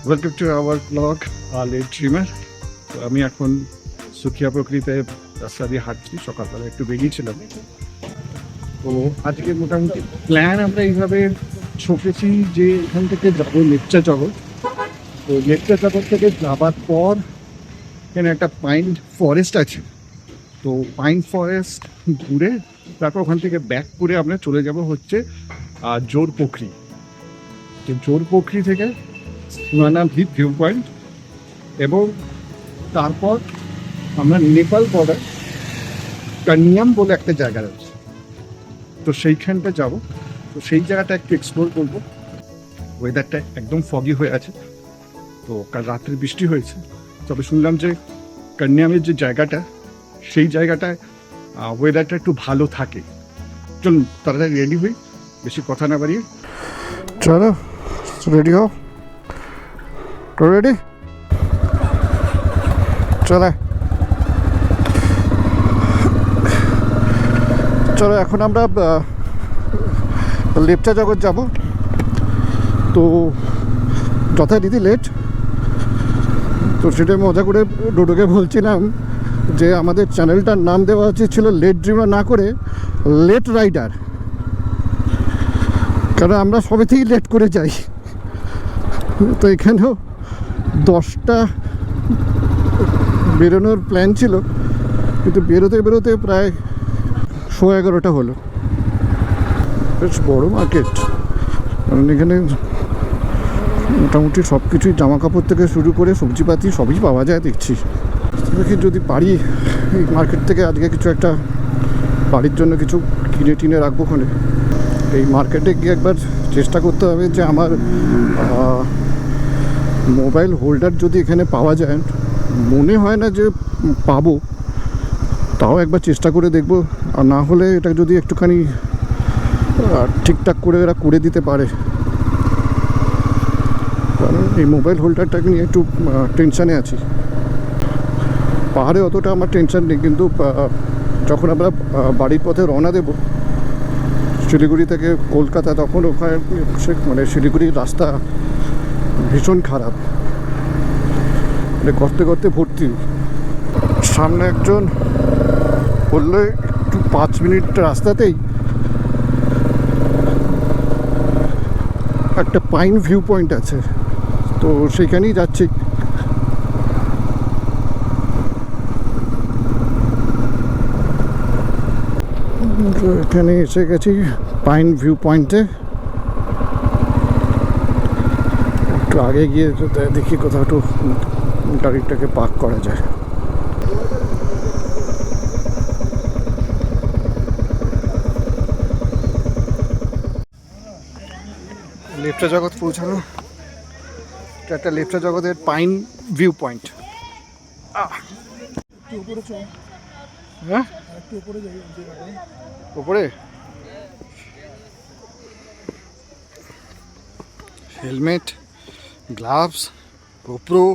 Welcome to our blog let dreamer. তো আমি এখন সুখিয়া প্রকৃতিতে রাস্তা দিয়ে হাঁটছি, সকালবেলা একটু বেরিয়েছিলাম। তো আজকে মোটামুটি প্ল্যান আমরা এইভাবে ছকেছি যে এখান থেকে যাবো লেপচা জগৎ। তো লেপচা জগৎ থেকে যাবার পর এখানে একটা পাইন ফরেস্ট আছে, তো পাইন ফরেস্ট ঘুরে তারপর ওখান থেকে ব্যাক করে আমরা চলে যাব হচ্ছে জোর পুখরি। তো জোর পুখরি থেকে সুনানা ভিউ পয়েন্ট এবং তারপর আমরা নেপাল বর্ডার কানিয়াম বলে একটা জায়গা রয়েছে, তো সেইখানটা যাব। তো সেই জায়গাটা একটু এক্সপ্লোর করবো। ওয়েদারটা একদম ফগি হয়ে আছে, তো কাল রাত্রে বৃষ্টি হয়েছে। তবে শুনলাম যে কানিয়ামের যে জায়গাটা, সেই জায়গাটায় ওয়েদারটা একটু ভালো থাকে। চলুন তাড়াতাড়ি রেডি হই, বেশি কথা না বাড়িয়ে। চলো রেডি হও, তো রেডি চলে চলো। এখন আমরা লেপচা জগৎ যাব। তো যথারীতি লেট, তো সেটা মজা করে ডোডোকে বলছিলাম যে আমাদের চ্যানেলটার নাম দেওয়া উচিত ছিল লেট ড্রিমার না করে লেট রাইডার, কারণ আমরা সবেতেই লেট করে যাই। তো এখানেও 10টা বেরোনোর প্ল্যান ছিল, কিন্তু বেরোতে বেরোতে প্রায় 11:30 হলো। বেশ বড় মার্কেট, কারণ এখানে মোটামুটি সব কিছুই, জামা কাপড় থেকে শুরু করে সবজিপাতি সবই পাওয়া যায় দেখছি। দেখি যদি পারি এই মার্কেট থেকে আজকে কিছু একটা বাড়ির জন্য কিছু কিনে টিনে রাখবো ওখানে। এই মার্কেটে গিয়ে একবার চেষ্টা করতে হবে যে আমার মোবাইল হোল্ডার যদি এখানে পাওয়া যায়। মনে হয় না যে পাবো, তাও একবার চেষ্টা করে দেখবো। আর না হলে এটা যদি একটুখানি ঠিকঠাক করে এরা করে দিতে পারে, কারণ এই মোবাইল হোল্ডারটাকে নিয়ে একটু টেনশানে আছি। পাহাড়ে অতটা আমার টেনশান নেই, কিন্তু যখন আমরা বাড়ির পথে রওনা দেব শিলিগুড়ি থেকে কলকাতা, তখন ওখানে মানে শিলিগুড়ির রাস্তা ভীষণ খারাপ, মানে গর্তে গর্তে ভর্তি। সামনে একজন বললো একটু 5 মিনিট রাস্তাতেই একটা পাইন ভিউ পয়েন্ট আছে, তো সেখানেই যাচ্ছি। এখানে এসে গেছি পাইন ভিউ পয়েন্টে। একটু আগে গিয়ে দেখি কোথাও একটু গাড়িটাকে পার্ক করা যায়। লেপচা জগৎ পৌঁছানো, এটা একটা লেপচা জগতের পাইন ভিউ পয়েন্ট। হ্যাঁ উপরে হেলমেট, গ্লাভস, গোপ্রো,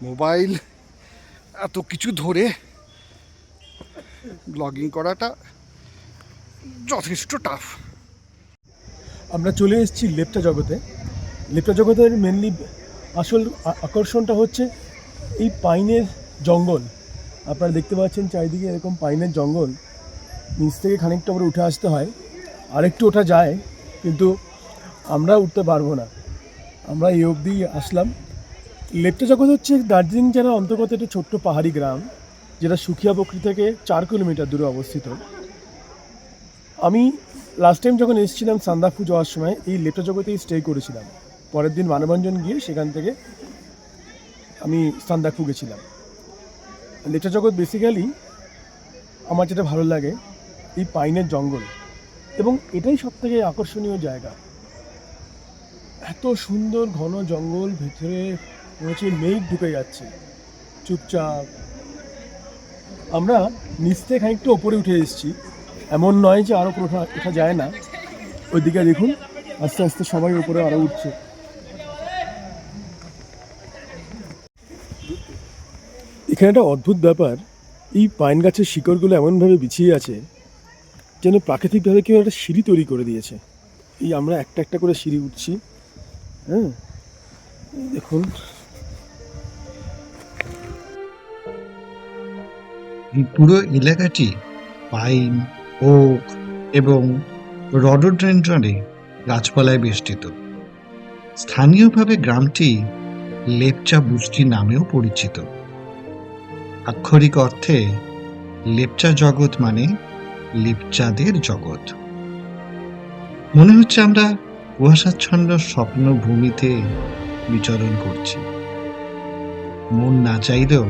মোবাইল, এত কিছু ধরে ব্লগিং করাটা যথেষ্ট টাফ। আমরা চলে এসেছি লেপচা জগতে। লেপচা জগতের মেনলি আসল আকর্ষণটা হচ্ছে এই পাইনের জঙ্গল। আপনারা দেখতে পাচ্ছেন চারিদিকে এরকম পাইনের জঙ্গল। নিচ থেকে খানিকটা উপরে উঠে আসতে হয়, আরেকটু ওঠা যায়, কিন্তু আমরা উঠতে পারবো না। আমরা এই অবধি আসলাম। লেপচা জগৎ হচ্ছে দার্জিলিং জেলার অন্তর্গত একটা ছোট্ট পাহাড়ি গ্রাম, যেটা সুখিয়া প্রকৃতি থেকে 4 কিলোমিটার দূরে অবস্থিত। আমি লাস্ট টাইম যখন এসেছিলাম সান্দাকফু যাওয়ার সময় এই লেপচা জগতেই স্টে করেছিলাম। পরের দিন মানভঞ্জন গিয়ে সেখান থেকে আমি সান্দাকফু গেছিলাম। লেপচা জগৎ বেসিক্যালি আমার যেটা ভালো লাগে এই পাইনের জঙ্গল, এবং এটাই সবথেকে আকর্ষণীয় জায়গা। এত সুন্দর ঘন জঙ্গল, ভেতরে হচ্ছে মেঘ ঢুকে যাচ্ছে চুপচাপ। আমরা নিচ থেকে খানিকটা ওপরে উঠে এসেছি, এমন নয় যে আরও ওঠা যায় না। ওইদিকে দেখুন আস্তে আস্তে সবাই উপরে আরও উঠছে। এখানে একটা অদ্ভুত ব্যাপার, এই পাইন গাছের শিকড়গুলো এমনভাবে বিছিয়ে আছে যেন প্রাকৃতিকভাবে কেউ একটা সিঁড়ি তৈরি করে দিয়েছে। এই আমরা একটা একটা করে সিঁড়ি উঠছি। হ্যাঁ, এই দেখুন, এই পুরো এলাকাটি পাইন, ওক এবং রডোডেন্ড্রনে গাছপালায় বেষ্টিত। স্থানীয়ভাবে গ্রামটি লেপচা বুষ্টি নামেও পরিচিত। আক্ষরিক অর্থে লেপচা জগৎ মানে লেপচাদের জগৎ। মনে হচ্ছে আমরা কুয়াশাচ্ছন্ন স্বপ্ন ভূমিতে বিচরণ করছি। মন না চাইলেও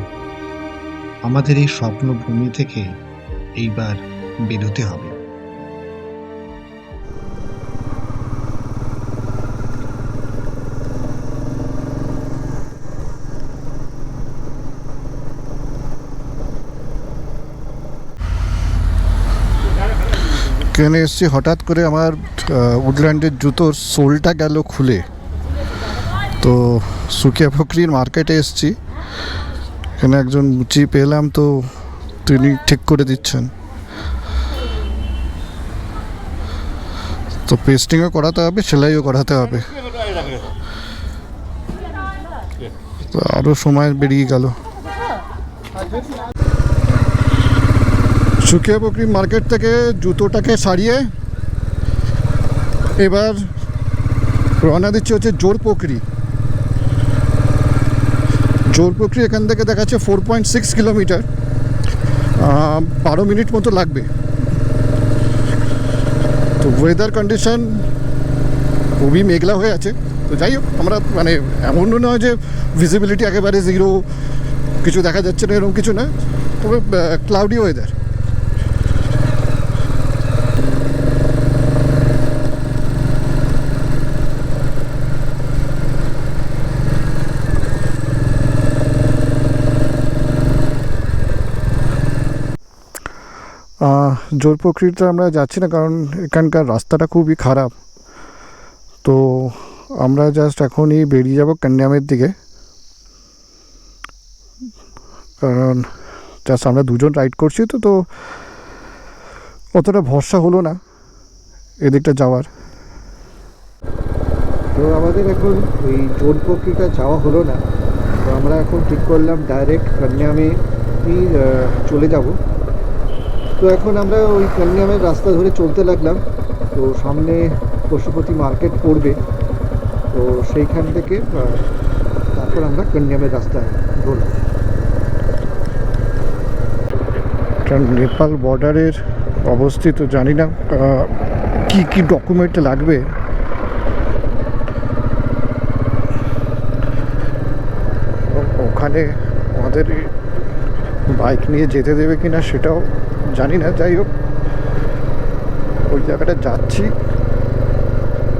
আমাদের এই স্বপ্ন ভূমি থেকে এইবার বেরোতে হবে। এখানে এসছি, হঠাৎ করে আমার উডল্যান্ডের জুতোর সোলটা গেল খুলে। তো সুকিয়া ফকরির মার্কেটে এসছি, এখানে একজন মুচি পেলাম, তো তিনি ঠিক করে দিচ্ছেন। তো পেস্টিংও করাতে হবে, সেলাইও করাতে হবে, তো আরও সময় বেরিয়ে গেল। সুকিয়া বকরি মার্কেট থেকে জুতোটাকে সারিয়ে এবার রওনা দিচ্ছে হচ্ছে জোরপোখরি। জোরপোখরি এখান থেকে দেখাচ্ছে 4.6 কিলোমিটার, 12 মিনিট মতো লাগবে। তো ওয়েদার কন্ডিশন খুবই মেঘলা হয়ে আছে। তো যাই হোক, আমরা মানে এমনও নয় যে ভিজিবিলিটি একেবারে জিরো, কিছু দেখা যাচ্ছে না, এরকম কিছু না, তবে ক্লাউডি ওয়েদার। জোরপোখরিতে আমরা যাচ্ছি না, কারণ এখানকার রাস্তাটা খুবই খারাপ। তো আমরা জাস্ট এখনই বেরিয়ে যাব কন্যামের দিকে, কারণ জাস্ট আমরা দুজন রাইড করছি, তো অতটা ভরসা হলো না এদিকটা যাওয়ার। তো আমাদের এখন ওই জোরপোখরিটা যাওয়া হলো না, তো আমরা এখন ঠিক করলাম ডাইরেক্ট কন্যামে চলে যাব। তো এখন আমরা ওই কন্যামের রাস্তা ধরে চলতে লাগলাম। তো সামনে পশুপতি মার্কেট পড়বে, তো সেইখান থেকে তারপর আমরা কন্যামের রাস্তায় ধরলাম। নেপাল বর্ডারের অবস্থিত, জানি না কি কি ডকুমেন্ট লাগবে। ওখানে আমাদের বাইক নিয়ে যেতে দেবে কিনা সেটাও জানি না। যাই হোক, ওই জায়গাটা যাচ্ছি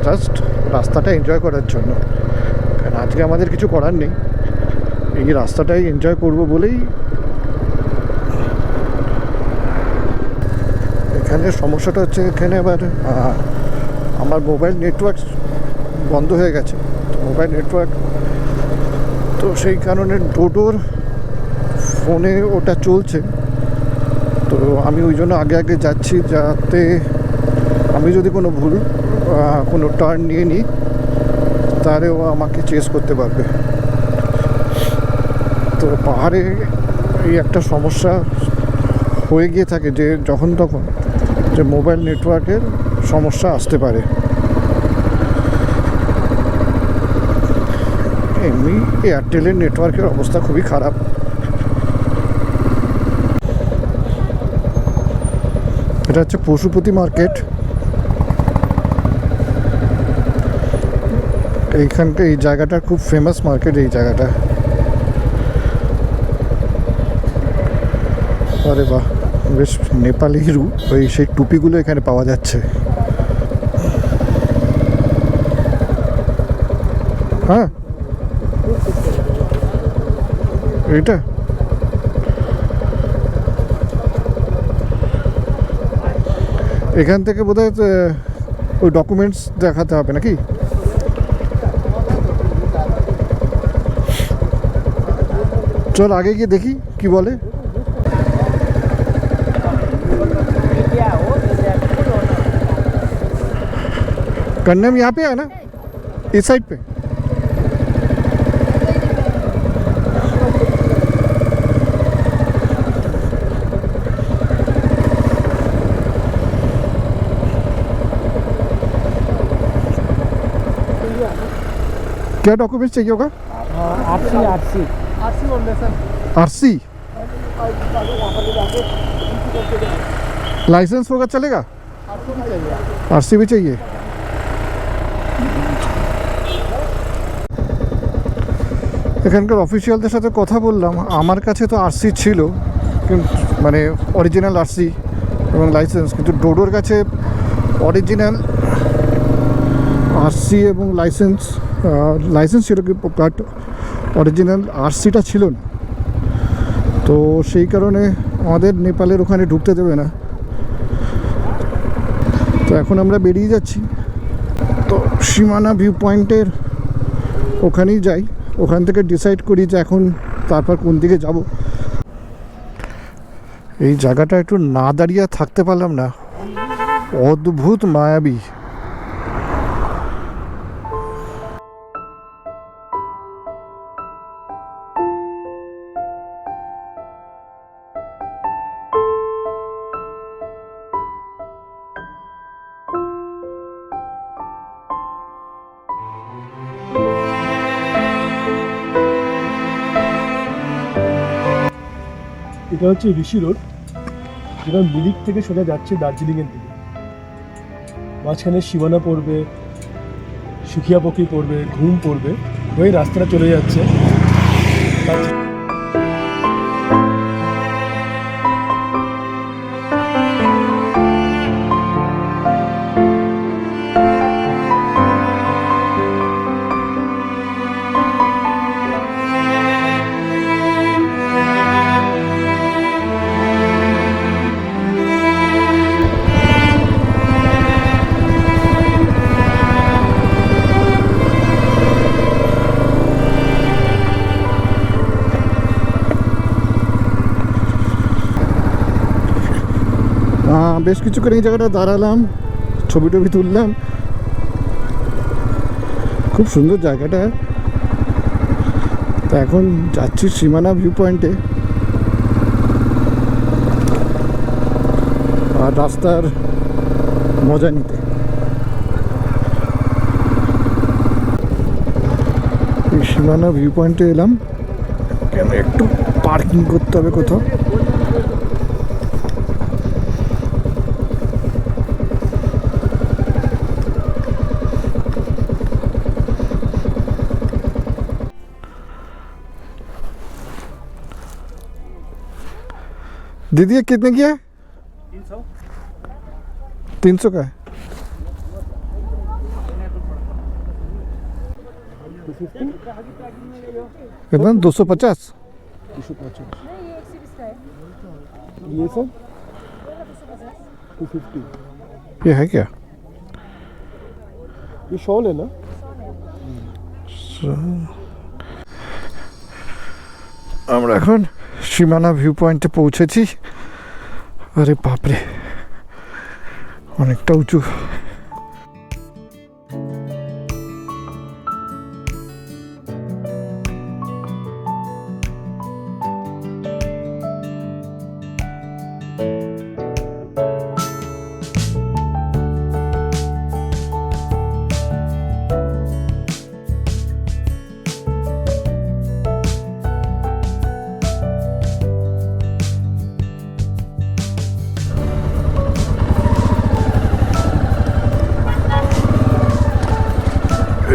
জাস্ট রাস্তাটা এনজয় করার জন্য, কারণ আজকে আমাদের কিছু করার নেই, এই রাস্তাটাই এনজয় করব বলেই। এখানে সমস্যাটা হচ্ছে, এখানে আবার আমার মোবাইল নেটওয়ার্ক বন্ধ হয়ে গেছে, মোবাইল নেটওয়ার্ক, তো সেই কারণে ডোডোর ফোনে ওটা চলছে। তো আমি ওই জন্য আগে আগে যাচ্ছি, যাতে আমি যদি কোনো ভুল কোনো টার্ন নিয়ে নিই তাহলে ও আমাকে চেস করতে পারবে। তো পাহাড়ে এই একটা সমস্যা হয়ে গিয়ে থাকে যে যখন তখন যে মোবাইল নেটওয়ার্কের সমস্যা আসতে পারে। এমনি এয়ারটেলের নেটওয়ার্কের অবস্থা খুবই খারাপ। এটা হচ্ছে পশুপতি মার্কেট। এইখানকার এই জায়গাটা খুব ফেমাস মার্কেট, এই জায়গাটা। আরে বাহ, বেশ নেপালি ওই সেই টুপিগুলো এখানে পাওয়া যাচ্ছে। হ্যাঁ, এটা এখান থেকে বোধহয় ওই ডকুমেন্টস দেখাতে হবে নাকি? চল আগে গিয়ে দেখি কি বলে। कन्नम यहाँ पे है ना, इस साइड पे। क्या डॉक्यूमेंट्स चाहिए होगा? आरसी आरसी लाइसेंस होगा चलेगा? आरसी भी चाहिए। এখানকার অফিসিয়ালদের সাথে কথা বললাম, আমার কাছে তো আরসি ছিল কিন্তু মানে অরিজিনাল আরসি এবং লাইসেন্স, কিন্তু ডোডোর কাছে অরিজিনাল আরসি এবং লাইসেন্স ছিল বাট অরিজিনাল আরসিটা ছিল না। তো সেই কারণে আমাদের নেপালের ওখানে ঢুকতে দেবে না। তো এখন আমরা বেরিয়ে যাচ্ছি, তো সীমানা ভিউ পয়েন্টের ওখানেই যাই, ওখান থেকে ডিসাইড করি যে এখন তারপর কোন দিকে যাব। এই জায়গাটা একটু না দাঁড়িয়ে থাকতে পারলাম না, অদ্ভুত মায়াবী। এটা হচ্ছে ঋষি রোড, যেটা মিরিক থেকে সোজা যাচ্ছে দার্জিলিংয়ের দিকে। মাঝখানে সীমানা পড়বে, সুখিয়াপকি পড়বে, ঘুম পড়বে, ওই রাস্তাটা চলে যাচ্ছে। বেশ কিছুক্ষণ এই জায়গাটা দাঁড়ালাম, ছবি টবি তুললাম, খুব সুন্দর জায়গাটা। তা এখন যাচ্ছি সীমানা ভিউ পয়েন্টে, আর রাস্তার মজা নিতে। এই সীমানা ভিউ পয়েন্টে এলাম, কেন একটু পার্কিং করতে হবে কোথাও। दीदी ये कितने की है? 300 का है। कितना? 250। ये सब 250। ये है क्या? ये शॉल है ना? আমরা এখন সীমানা ভিউ পয়েন্টে পৌঁছেছি। আরে বাপরে, অনেকটা উঁচু।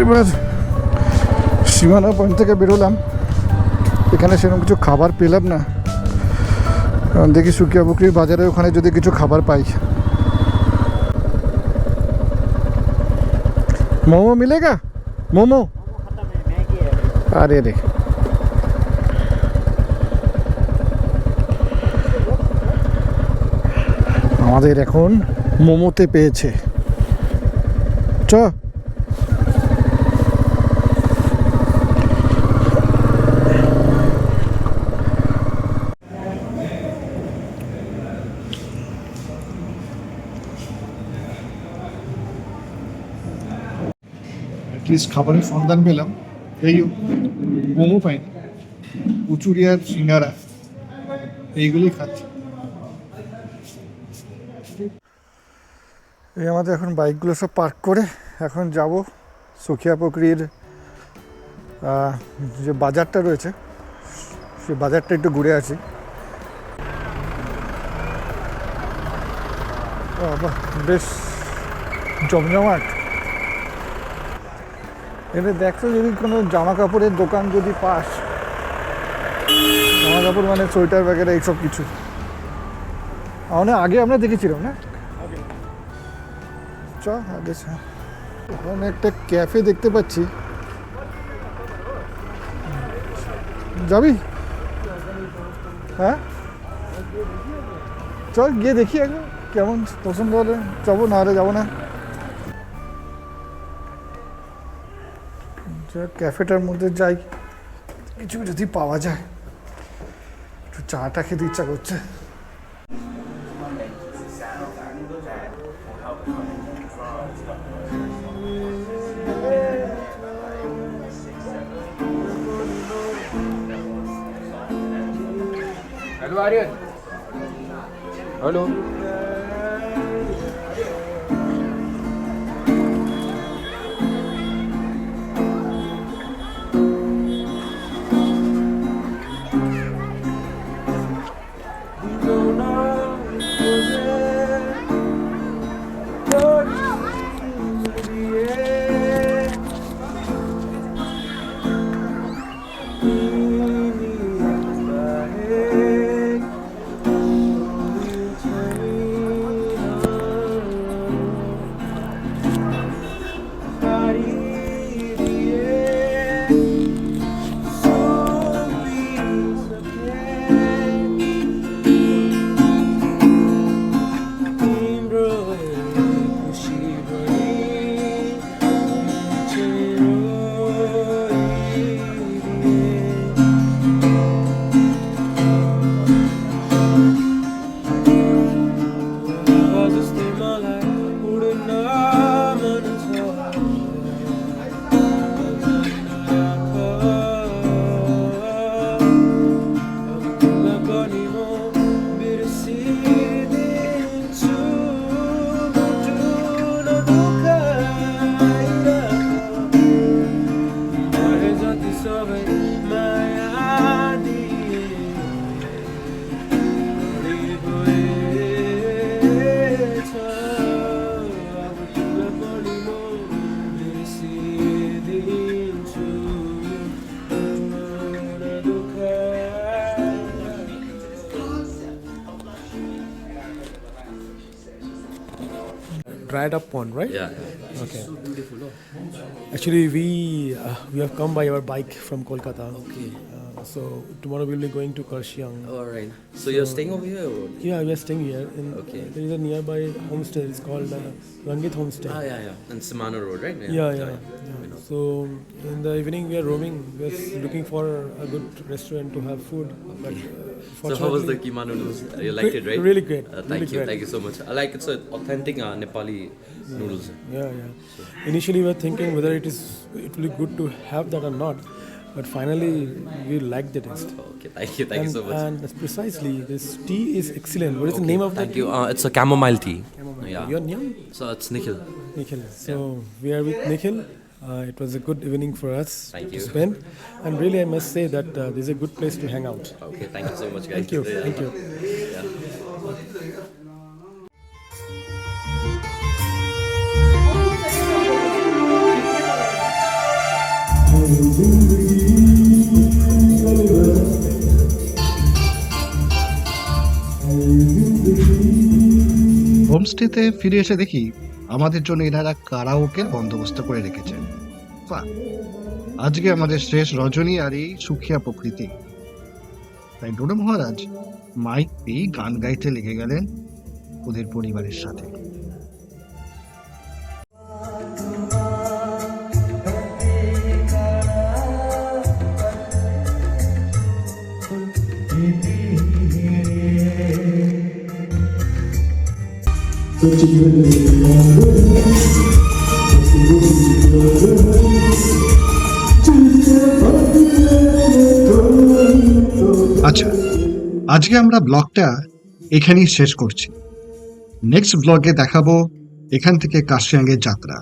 এবার সীমানা পয়েন্ট থেকে বেরোলাম, এখানে সেরকম কিছু খাবার পেলাম না। দেখি সুকিয়া পুকুরির বাজারে ওখানে যদি কিছু খাবার পাই। মোমো মিলেগা? মোমো? আরে রে, আমাদের এখন মোমোতে পেয়েছে। চ অ্যাটলিস্ট খাবারের সন্ধান পেলাম। এই মোমো পাইনি, কচুরি আর সিঙ্গারা এইগুলি খাচ্ছি। এই আমাদের এখন বাইকগুলো সব পার্ক করে এখন যাব সুখিয়া পুকুরির যে বাজারটা রয়েছে সেই বাজারটা একটু ঘুরে আসি। বাহ, বেশ জমজমাট। এখানে দেখছো যদি কোনো জামা কাপড়ের দোকান যদি পাস, জামা কাপড় মানে সোয়েটার ব্যাগেরা এইসব কিছু অনেক আগে আমরা দেখেছিলাম না। চ আগে ওখানে একটা ক্যাফে দেখতে পাচ্ছি, যাবি? হ্যাঁ চল গিয়ে দেখি আগে কেমন পছন্দ হলে যাবো, না হলে যাবো না। ক্যাফেটার মধ্যে যাই, কিছু যদি পাওয়া যায়। একটু চাটা খেতে ইচ্ছা করছে। Hello Aryan. Hello. Dried up pond, right? Yeah. Okay. Actually, we have come by our bike from Kolkata. Okay. So tomorrow we'll be going to Karshiang. All right. So you're staying over here? Or? Yeah, we are staying here. Okay. There is a nearby homestay. It's called Rangit Homestay. Ah, yeah. And Samana Road, right? Yeah. So in the evening we are roaming. We are looking for a good restaurant to have food. But So how was the keema noodles? You liked it, right? Really great. Thank you so much. I like it's authentic Nepali noodles. Yeah. Initially we were thinking whether it will be good to have that or not, but finally we liked the taste. Okay, thank you so much. And precisely, this tea is excellent. What is the name of Thank that? you. It's a chamomile tea. Chamomile. Yeah. Your name? So it's Nikhil. Nikhil. So we are with Nikhil. It was a good evening for us Thank to you. spend, and really I must say that this is a good place to hang out. Okay, thank you so much, guys. Thank you. Yeah. Thank you. হোমস্টেতে ফিরে এসে দেখি আমাদের জন্য এনারা কারাওকের বন্দোবস্ত করে রেখেছেন। বাহ! আজকে আমাদের শেষ রজনী আর এই সুখিয়া প্রকৃতি। তাই ডোডো মহারাজ মাইক পেয়ে গান গাইতে লেগে গেলেন ওদের পরিবারের সাথে। আচ্ছা, আজকে আমরা ব্লগটা এখানেই শেষ করছি। নেক্সট ব্লগে দেখাবো এখান থেকে কার্শিয়াংয়ের যাত্রা।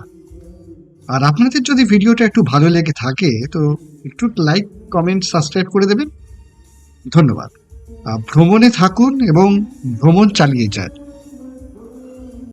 আর আপনাদের যদি ভিডিওটা একটু ভালো লেগে থাকে তো একটু লাইক, কমেন্ট, সাবস্ক্রাইব করে দেবেন। ধন্যবাদ। ভ্রমণে থাকুন এবং ভ্রমণ চালিয়ে যান।